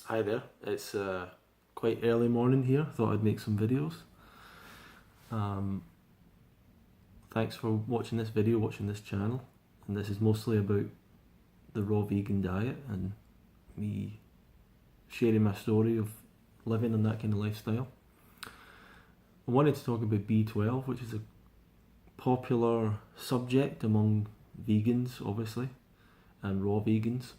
Hi there, it's quite early morning here. Thought I'd make some videos. Thanks for watching this video, watching this channel. And this is mostly about the raw vegan diet and me sharing my story of living on that kind of lifestyle. I wanted to talk about B12, which is a popular subject among vegans, obviously, and raw vegans.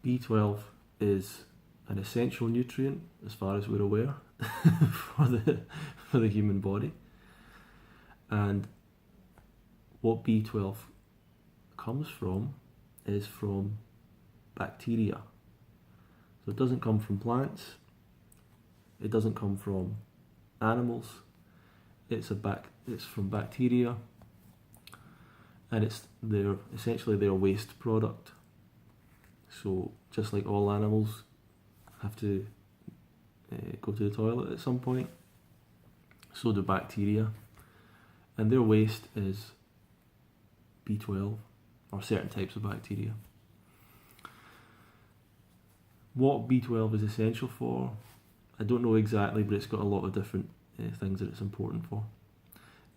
B12 is an essential nutrient, as far as we're aware, for the human body. And what B12 comes from is from bacteria. So it doesn't come from plants, it doesn't come from animals, it's from bacteria, and it's essentially their waste product. So just like all animals have to go to the toilet at some point, so do bacteria, and their waste is B12 or certain types of bacteria. What B12 is essential for, I don't know exactly, but it's got a lot of different things that it's important for.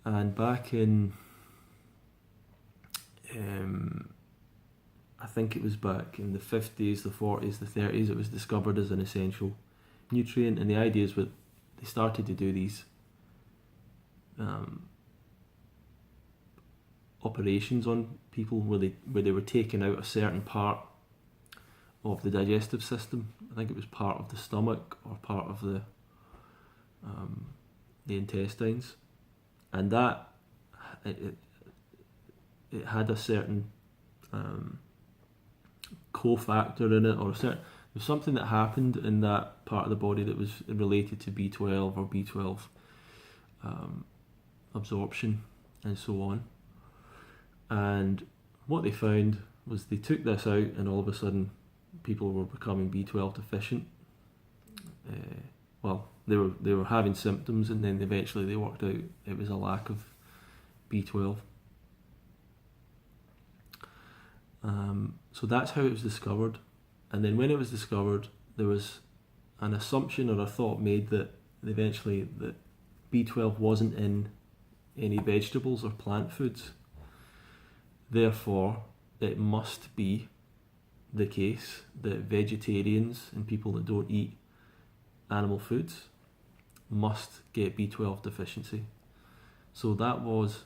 And back in I think it was back in the 50s, the 40s, the 30s, it was discovered as an essential nutrient. And the idea is that they started to do these operations on people where they were taking out a certain part of the digestive system. I think it was part of the stomach or part of the intestines, and that it had a certain cofactor in it, or there's something that happened in that part of the body that was related to B12 or B12 absorption and so on. And what they found was they took this out, and all of a sudden people were becoming B12 deficient. Well, they were having symptoms, and then eventually they worked out it was a lack of B12. So that's how it was discovered. And then when it was discovered, there was an assumption or a thought made that eventually that B12 wasn't in any vegetables or plant foods. Therefore, it must be the case that vegetarians and people that don't eat animal foods must get B12 deficiency. So that was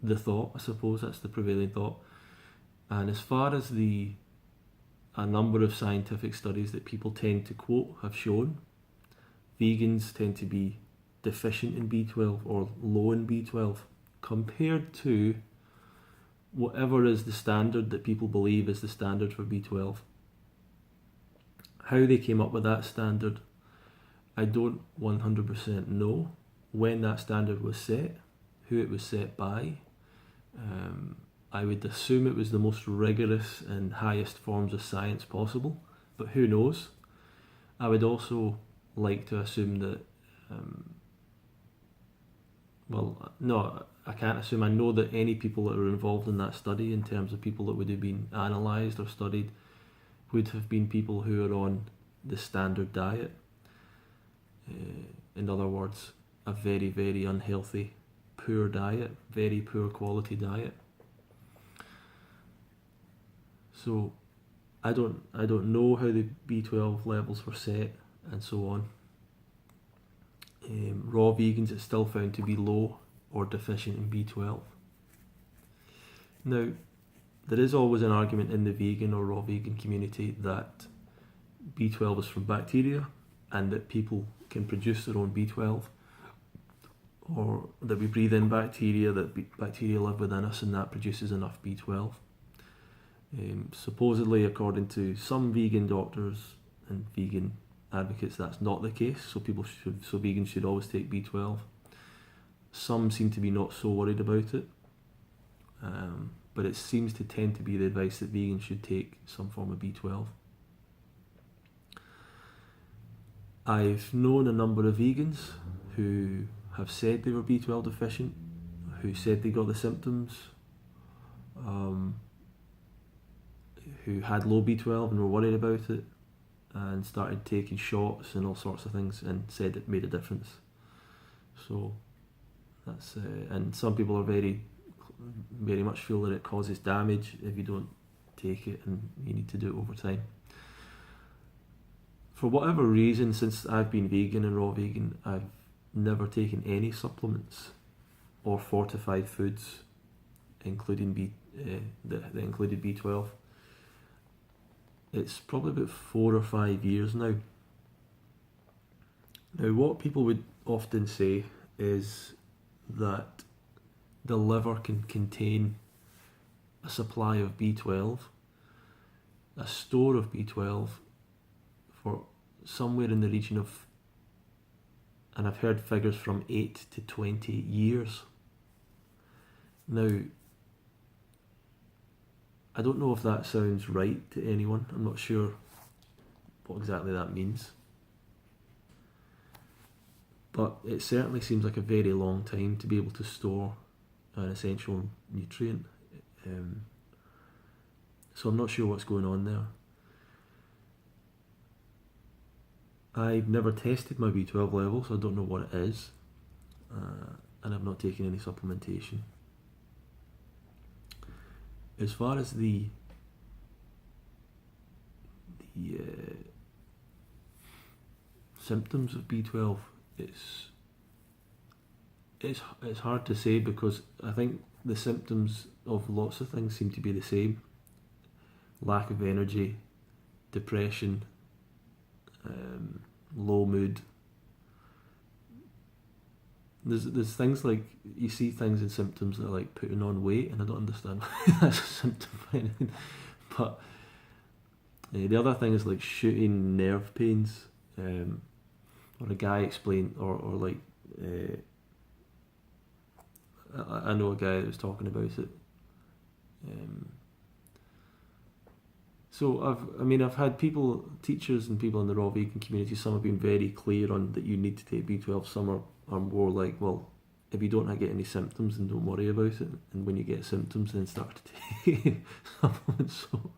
the thought, I suppose. That's the prevailing thought. And as far as a number of scientific studies that people tend to quote have shown, vegans tend to be deficient in B12 or low in B12 compared to whatever is the standard that people believe is the standard for B12. How they came up with that standard, I don't 100% know when that standard was set, who it was set by. I would assume it was the most rigorous and highest forms of science possible, but who knows? I would also like to assume that, well, no, I can't assume. I know that any people that were involved in that study, in terms of people that would have been analysed or studied, would have been people who are on the standard diet. In other words, a very, very unhealthy, poor diet, very poor quality diet. So I don't know how the B12 levels were set and so on. Raw vegans, it's still found to be low or deficient in B12. Now, there is always an argument in the vegan or raw vegan community that B12 is from bacteria and that people can produce their own B12, or that we breathe in bacteria, that bacteria live within us and that produces enough B12. Supposedly, according to some vegan doctors and vegan advocates, that's not the case. So vegans should always take B12. Some seem to be not so worried about it, but it seems to tend to be the advice that vegans should take some form of B12. I've known a number of vegans who have said they were B12 deficient, who said they got the symptoms. who had low B12 and were worried about it and started taking shots and all sorts of things and said it made a difference. So that's and some people are very much feel that it causes damage if you don't take it, and you need to do it over time. For whatever reason, since I've been vegan and raw vegan, I've never taken any supplements or fortified foods, including that included B12. It's probably about 4 or 5 years now. Now, what people would often say is that the liver can contain a supply of B12, a store of B12 for somewhere in the region of, and I've heard figures from 8 to 20 years. Now, I don't know if that sounds right to anyone. I'm not sure what exactly that means. But it certainly seems like a very long time to be able to store an essential nutrient. So I'm not sure what's going on there. I've never tested my B12 level, so I don't know what it is. And I've not taken any supplementation. As far as the symptoms of B12, it's hard to say, because I think the symptoms of lots of things seem to be the same: lack of energy, depression, low mood. There's things like, you see things in symptoms that are like putting on weight, and I don't understand why that's a symptom or anything. But the other thing is like shooting nerve pains, or a guy explained, or like I know a guy that was talking about it. So I've had people, teachers and people in the raw vegan community, some have been very clear on that you need to take B12, some are more like, well, if you don't get any symptoms, then don't worry about it, and when you get symptoms, then start to take supplements. So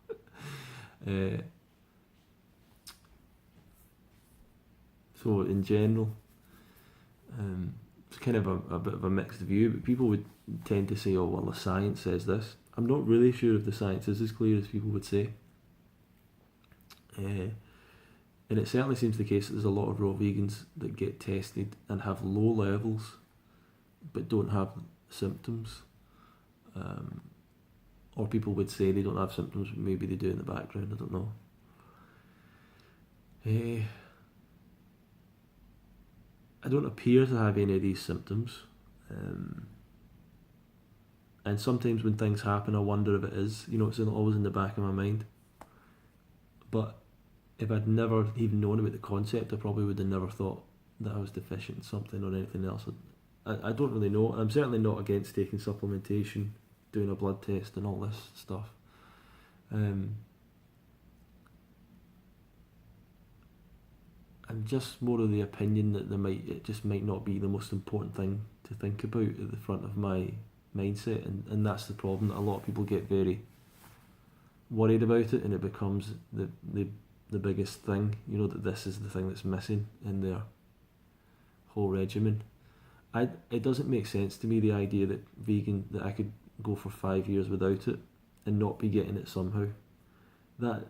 so in general, it's kind of a bit of a mixed view, but people would tend to say, oh well, the science says this. I'm not really sure if the science is as clear as people would say. And it certainly seems the case that there's a lot of raw vegans that get tested and have low levels but don't have symptoms, or people would say they don't have symptoms, but maybe they do in the background. I don't know. I don't appear to have any of these symptoms, and sometimes when things happen I wonder if it is, it's always in the back of my mind. But if I'd never even known about the concept, I probably would have never thought that I was deficient in something or anything else. I don't really know. I'm certainly not against taking supplementation, doing a blood test and all this stuff. I'm just more of the opinion that it just might not be the most important thing to think about at the front of my mindset, and that's the problem, that a lot of people get very worried about it, and it becomes the biggest thing, that this is the thing that's missing in their whole regimen. It doesn't make sense to me, the idea that I could go for 5 years without it and not be getting it somehow. That,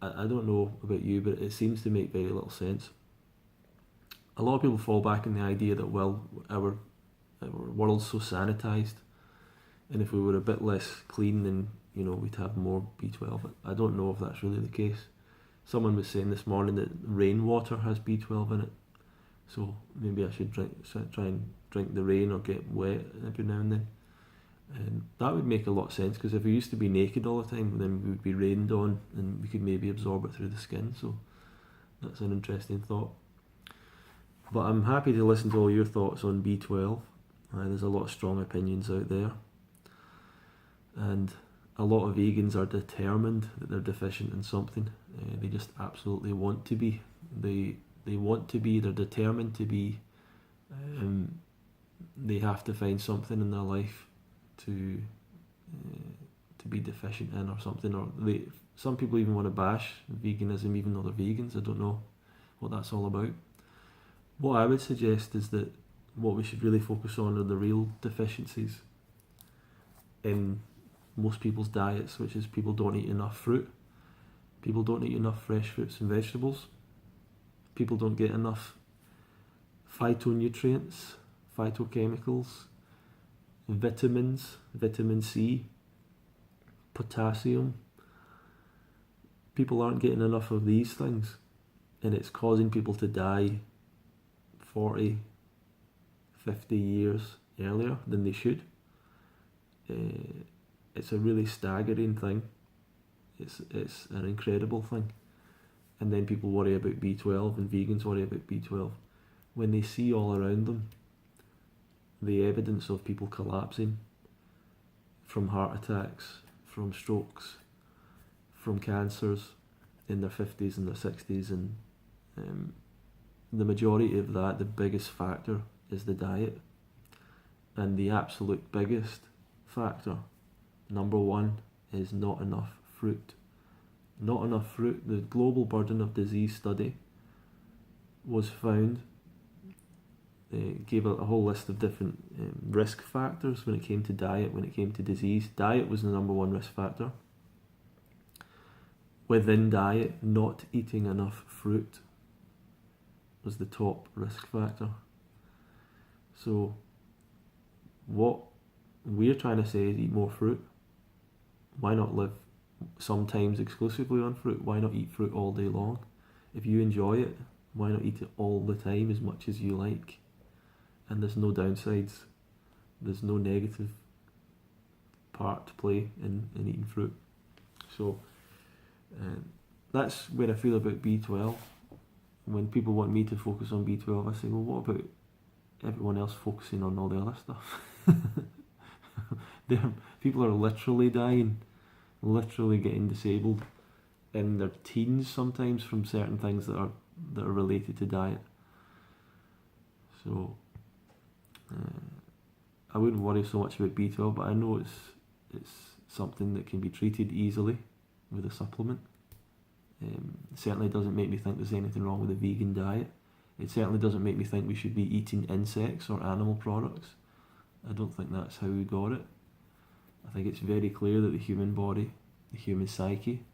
I don't know about you, but it seems to make very little sense. A lot of people fall back on the idea that, well, our world's so sanitised, and if we were a bit less clean, then we'd have more B12. I don't know if that's really the case. Someone was saying this morning that rainwater has B12 in it, so maybe I should try and drink the rain or get wet every now and then. And that would make a lot of sense, because if we used to be naked all the time, then we would be rained on and we could maybe absorb it through the skin. So that's an interesting thought. But I'm happy to listen to all your thoughts on B12. There's a lot of strong opinions out there, and a lot of vegans are determined that they're deficient in something. They just absolutely want to be. They want to be. They're determined to be. They have to find something in their life to to be deficient in or something, or some people even want to bash veganism even though they're vegans. I don't know what that's all about. What I would suggest is that what we should really focus on are the real deficiencies in most people's diets, which is people don't eat enough fruit, people don't eat enough fresh fruits and vegetables, people don't get enough phytonutrients, phytochemicals, vitamins, vitamin C, potassium. People aren't getting enough of these things, and it's causing people to die 40, 50 years earlier than they should. It's a really staggering thing. It's an incredible thing. And then people worry about B12, and vegans worry about B12. When they see all around them the evidence of people collapsing from heart attacks, from strokes, from cancers in their 50s and their 60s, and the majority of that, the biggest factor is the diet. And the absolute biggest factor, number one, is not enough fruit. Not enough fruit. The Global Burden of Disease study was found, gave a whole list of different risk factors when it came to diet, when it came to disease. Diet was the number one risk factor. Within diet, not eating enough fruit was the top risk factor. So what we're trying to say is eat more fruit. Why not live sometimes exclusively on fruit? Why not eat fruit all day long? If you enjoy it, why not eat it all the time as much as you like? And there's no downsides. There's no negative part to play in eating fruit. So that's where I feel about B12. When people want me to focus on B12, I say, well, what about everyone else focusing on all the other stuff? People are literally dying, literally getting disabled in their teens sometimes from certain things that are related to diet. So I wouldn't worry so much about B12, but I know it's something that can be treated easily with a supplement. It certainly doesn't make me think there's anything wrong with a vegan diet. It certainly doesn't make me think we should be eating insects or animal products. I don't think that's how we got it. I think it's very clear that the human body, the human psyche,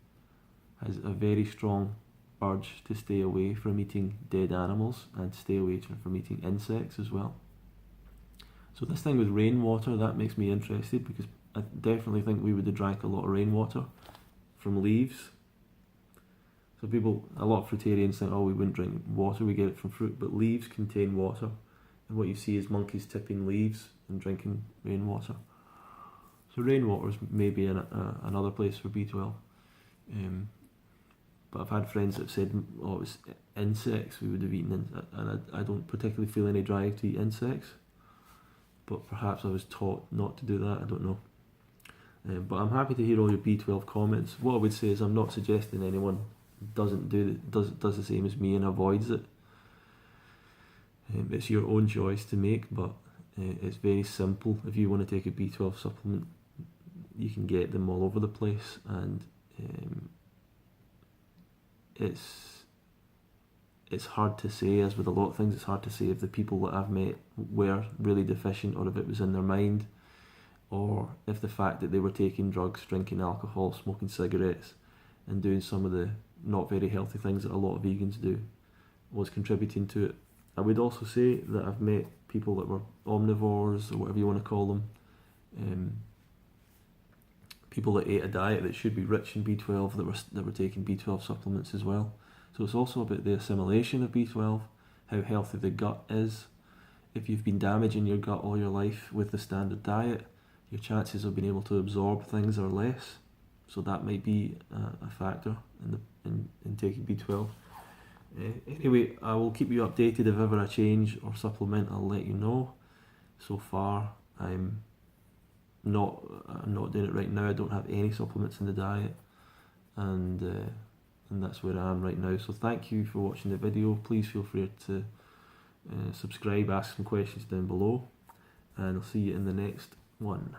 has a very strong urge to stay away from eating dead animals and stay away from eating insects as well. So this thing with rainwater, that makes me interested, because I definitely think we would have drank a lot of rainwater from leaves. So a lot of fruitarians think, oh, we wouldn't drink water, we get it from fruit, but leaves contain water. And what you see is monkeys tipping leaves and drinking rainwater. So rainwater is maybe another place for B12. But I've had friends that have said, oh, it was insects we would have eaten, and I don't particularly feel any drive to eat insects. But perhaps I was taught not to do that, I don't know. But I'm happy to hear all your B12 comments. What I would say is I'm not suggesting anyone does the same as me and avoids it. It's your own choice to make, but it's very simple. If you want to take a B12 supplement, you can get them all over the place, and it's hard to say, as with a lot of things, it's hard to say if the people that I've met were really deficient, or if it was in their mind, or if the fact that they were taking drugs, drinking alcohol, smoking cigarettes, and doing some of the not very healthy things that a lot of vegans do was contributing to it. I would also say that I've met people that were omnivores, or whatever you want to call them, people that ate a diet that should be rich in B12 that were taking B12 supplements as well. So it's also about the assimilation of B12, how healthy the gut is. If you've been damaging your gut all your life with the standard diet, your chances of being able to absorb things are less. So that might be a factor in taking B12. Anyway, I will keep you updated if ever I change or supplement. I'll let you know. So far, I'm not doing it right now. I don't have any supplements in the diet, and that's where I am right now. So thank you for watching the video. Please feel free to subscribe, ask some questions down below, and I'll see you in the next one.